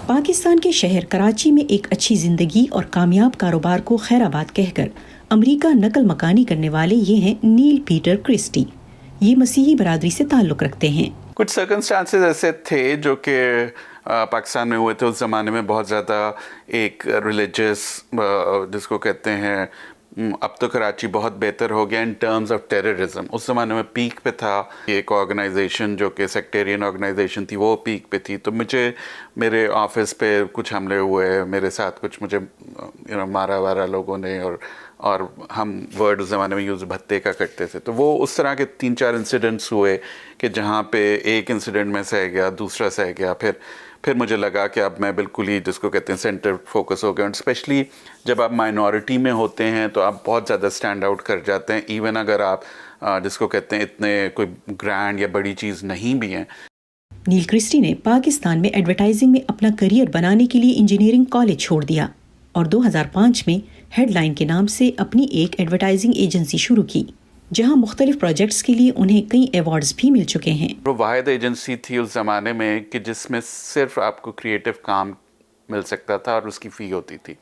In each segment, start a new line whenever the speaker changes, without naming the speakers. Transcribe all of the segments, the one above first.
پاکستان کے شہر کراچی میں ایک اچھی زندگی اور کامیاب کاروبار کو خیر آباد کہہ کر امریکہ نقل مکانی کرنے والے یہ ہیں نیل پیٹر کرسٹی۔ یہ مسیحی برادری سے تعلق رکھتے ہیں۔
کچھ سرکمسٹانسز ایسے تھے جو کہ پاکستان میں ہوئے تھے اس زمانے میں، بہت زیادہ ایک ریلیجس جس کو کہتے ہیں، اب تو کراچی بہت بہتر ہو گیا ان ٹرمز آف ٹیررزم، اس زمانے میں پیک پہ تھا۔ ایک آرگنائزیشن جو کہ سیکٹیرین آرگنائزیشن تھی وہ پیک پہ تھی، تو مجھے میرے آفس پہ کچھ حملے ہوئے، میرے ساتھ کچھ مجھے مارا وارا لوگوں نے، اور ہم ورڈ اس زمانے میں یوز بھتے کا کرتے تھے، تو وہ اس طرح کے 3-4 انسیڈنٹس ہوئے کہ جہاں پہ ایک انسیڈنٹ میں سہ گیا، دوسرا سہ گیا، پھر مجھے لگا کہ اب میں بالکل ہی جس کو کہتے ہیں سینٹر فوکس ہو گیا، اور اسپیشلی جب آپ مائنورٹی میں ہوتے ہیں تو آپ بہت زیادہ اسٹینڈ آؤٹ کر جاتے ہیں، ایون اگر آپ جس کو کہتے ہیں اتنے کوئی گرینڈ یا بڑی چیز نہیں بھی ہیں۔
نیل کرسٹی نے پاکستان میں ایڈورٹائزنگ میں اپنا کریئر بنانے کے لیے انجینئرنگ کالج چھوڑ دیا اور 2005 میں ہیڈ لائن کے نام سے اپنی ایک ایڈورٹائزنگ ایجنسی شروع کی، جہاں مختلف پروجیکٹس کے لیے انہیں کئی ایوارڈز بھی مل چکے ہیں۔
وہ واحد ایجنسی تھی اس زمانے میں کہ جس میں صرف آپ کو کریٹو کام مل سکتا تھا اور اس کی فی ہوتی تھی،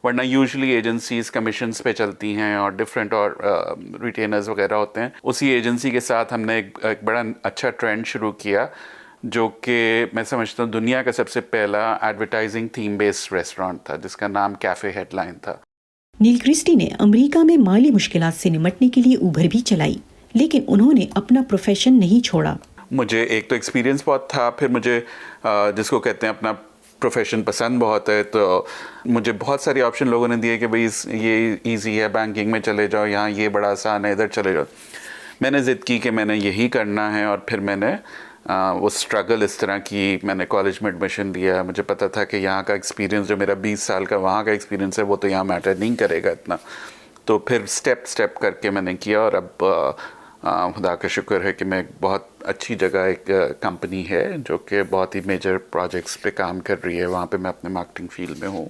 ورنہ یوزلی ایجنسیز کمیشنز پہ چلتی ہیں اور ڈفرینٹ اور ریٹینرز وغیرہ ہوتے ہیں۔ اسی ایجنسی کے ساتھ ہم نے ایک بڑا اچھا ٹرینڈ شروع کیا، جو کہ میں سمجھتا ہوں دنیا کا سب سے پہلا ایڈورٹائزنگ تھیم بیسڈ ریسٹورانٹ تھا، جس کا نام کیفے ہیڈ لائن تھا۔
نیل کرسٹی نے امریکہ میں مالی مشکلات سے نمٹنے کے لیے اوبر بھی چلائی، لیکن انہوں نے اپنا پروفیشن نہیں چھوڑا۔
مجھے ایک تو ایکسپیرینس بہت تھا، پھر مجھے جس کو کہتے ہیں اپنا پروفیشن پسند بہت ہے، تو مجھے بہت ساری آپشن لوگوں نے دیے کہ بھئی یہ ایزی ہے، بینکنگ میں چلے جاؤ، یہاں یہ بڑا آسان ہے، ادھر چلے جاؤ۔ میں نے ضد کی کہ میں نے یہی کرنا ہے، اور پھر میں نے وہ اسٹرگل اس طرح کی، میں نے کالج میں ایڈمیشن لیا، مجھے پتہ تھا کہ یہاں کا ایکسپیرینس جو میرا 20 سال کا وہاں کا ایکسپیرینس ہے وہ تو یہاں میٹر نہیں کرے گا اتنا، تو پھر اسٹیپ کر کے میں نے کیا، اور اب خدا کا شکر ہے کہ میں بہت اچھی جگہ ایک کمپنی ہے جو کہ بہت ہی میجر پروجیکٹس پہ کام کر رہی ہے، وہاں پہ میں اپنے مارکیٹنگ فیلڈ میں ہوں۔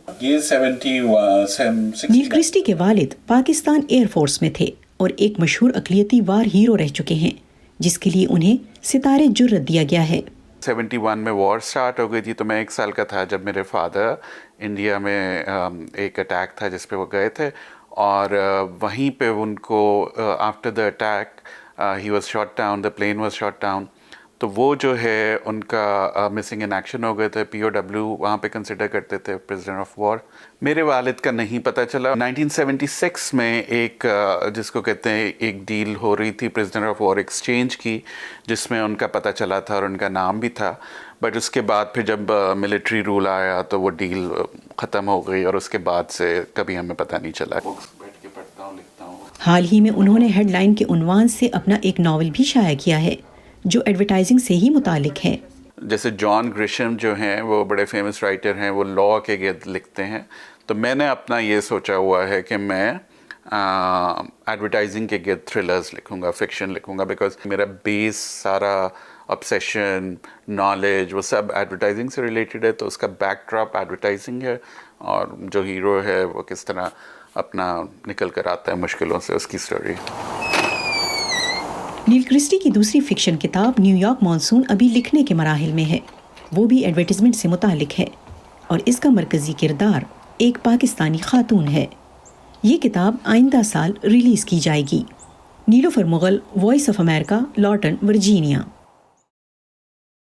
نیل کرسٹی کے والد پاکستان ایئر فورس میں تھے اور ایک مشہور اقلیتی وار ہیرو رہ چکے ہیں، جس کے لیے انہیں ستارے جرت دیا گیا ہے۔
71 میں وار سٹارٹ ہو گئی تھی، تو میں 1 سال کا تھا جب میرے فادر انڈیا میں ایک اٹیک تھا جس پہ وہ گئے تھے، اور وہیں پہ ان کو after the attack he was shot down, the plane was shot down, تو وہ جو ہے ان کا مسنگ ان ایکشن ہو گئے تھے۔ POW وہاں پہ کنسیڈر کرتے تھے پریزنر آف وار۔ میرے والد کا نہیں پتہ چلا۔ 1976 میں ایک جس کو کہتے ہیں ایک ڈیل ہو رہی تھی پریزنر آف وار ایکسچینج کی، جس میں ان کا پتہ چلا تھا اور ان کا نام بھی تھا، بٹ اس کے بعد پھر جب ملٹری رول آیا تو وہ ڈیل ختم ہو گئی، اور اس کے بعد سے کبھی ہمیں پتہ نہیں چلا۔ بیٹھ کے پڑھتا ہوں، لکھتا ہوں۔
حال ہی میں انہوں نے ہیڈ لائن کے عنوان سے اپنا ایک ناول بھی شائع کیا ہے جو ایڈورٹائزنگ سے ہی متعلق ہے۔ جیسے
جان گریشم جو ہیں وہ بڑے فیمس رائٹر ہیں، وہ لا کے گرد لکھتے ہیں، تو میں نے اپنا یہ سوچا ہوا ہے کہ میں ایڈورٹائزنگ کے گرد تھرلرز لکھوں گا، فکشن لکھوں گا، بیکاز میرا بیس سارا obsession، نالج، وہ سب ایڈورٹائزنگ سے ریلیٹڈ ہے، تو اس کا بیک ڈراپ ایڈورٹائزنگ ہے، اور جو ہیرو ہے وہ کس طرح اپنا نکل کر آتا ہے مشکلوں سے، اس کی سٹوری۔
نیل کرسٹی کی دوسری فکشن کتاب نیو یارک مانسون ابھی لکھنے کے مراحل میں ہے، وہ بھی ایڈورٹائزمنٹ سے متعلق ہے، اور اس کا مرکزی کردار ایک پاکستانی خاتون ہے۔ یہ کتاب آئندہ سال ریلیز کی جائے گی۔ Nilofar Mughal, voice of America, Lorton, Virginia.